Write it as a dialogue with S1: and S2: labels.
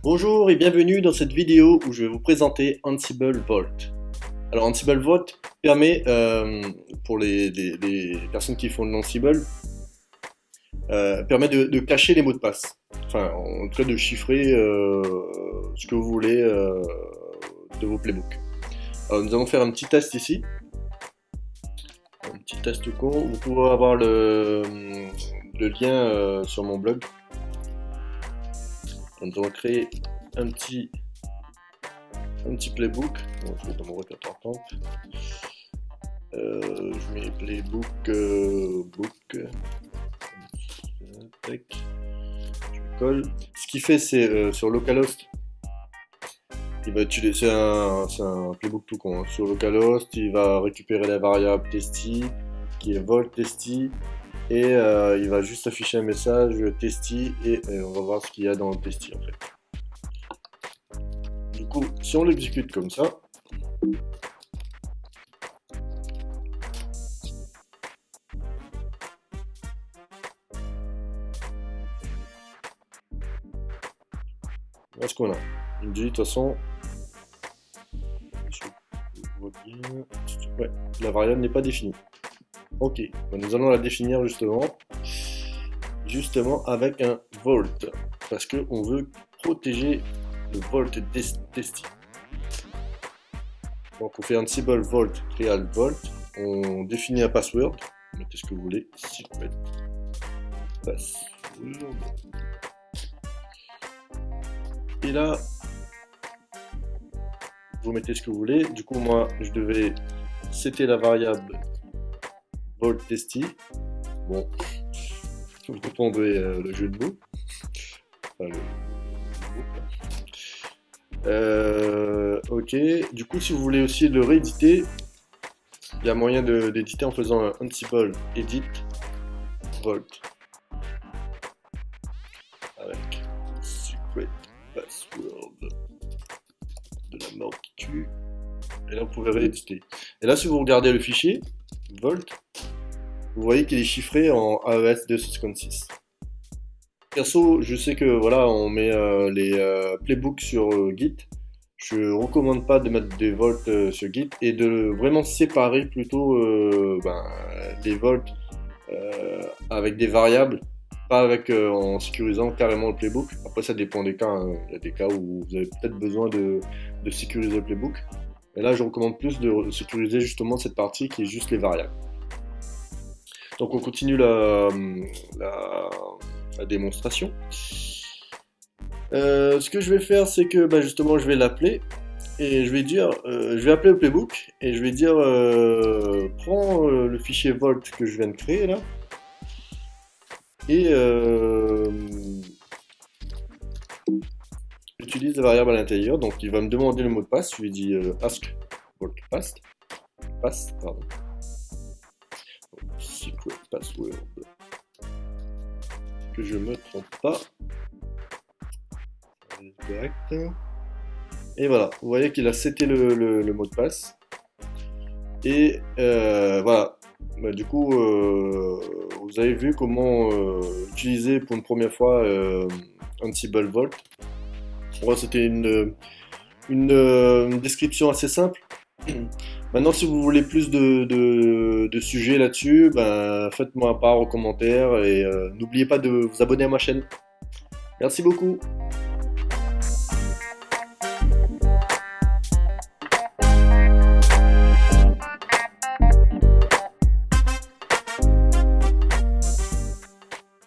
S1: Bonjour et bienvenue dans cette vidéo où je vais vous présenter Ansible Vault. Alors Ansible Vault permet, pour les personnes qui font de l'Ansible, permet de cacher les mots de passe. Enfin, en tout cas de chiffrer ce que vous voulez de vos playbooks. Alors nous allons faire un petit test ici. Un petit test con. Vous pouvez avoir le lien sur mon blog. Nous allons créer un petit playbook. Donc, je vais dans mon répertoire temp. Je mets playbook book. Je colle. Ce qu'il fait, c'est sur localhost. Il va utiliser, c'est un playbook tout con. Hein. Sur localhost, il va récupérer la variable testy qui est volt testy. Et il va juste afficher un message testy et on va voir ce qu'il y a dans le testy en fait. Du coup, si on l'exécute comme ça, voilà ce qu'on a. Il me dit de toute façon, ouais, la variable n'est pas définie. Ok, nous allons la définir justement avec un vault, parce qu'on veut protéger le vault testy. Donc on fait Ansible vault real vault, on définit un password, mettez ce que vous voulez, secret password. Et là, vous mettez ce que vous voulez. Du coup, moi, je devais setter la variable vault testy. Bon, vous comprendrez le jeu de mots. Enfin, ok. Du coup, si vous voulez aussi le rééditer, il y a moyen d'éditer en faisant un Ansible edit vault avec secret password de la mort qui tue. Et là, vous pouvez rééditer. Et là, si vous regardez le fichier vault, vous voyez qu'il est chiffré en AES 256. Perso, je sais que voilà, on met les playbooks sur Git. Je recommande pas de mettre des vaults sur Git et de vraiment séparer plutôt des vaults avec des variables, pas avec en sécurisant carrément le playbook. Après, ça dépend des cas. Hein. Il y a des cas où vous avez peut-être besoin de sécuriser le playbook. Et là, je recommande plus de sécuriser justement cette partie qui est juste les variables. Donc on continue la démonstration. Ce que je vais faire, c'est que justement je vais l'appeler et je vais dire, je vais appeler le playbook et je vais dire prends le fichier vault que je viens de créer là et utilise la variable à l'intérieur. Donc il va me demander le mot de passe. Je lui dis ask vault pass, pardon. Secret password, que je me trompe pas. Correct. Et voilà, vous voyez qu'il a seté le mot de passe. Et voilà. Du coup, vous avez vu comment utiliser pour une première fois Ansible Vault. Bon, c'était une description assez simple. Maintenant, si vous voulez plus de sujets là-dessus, faites-moi part en commentaire et n'oubliez pas de vous abonner à ma chaîne. Merci beaucoup.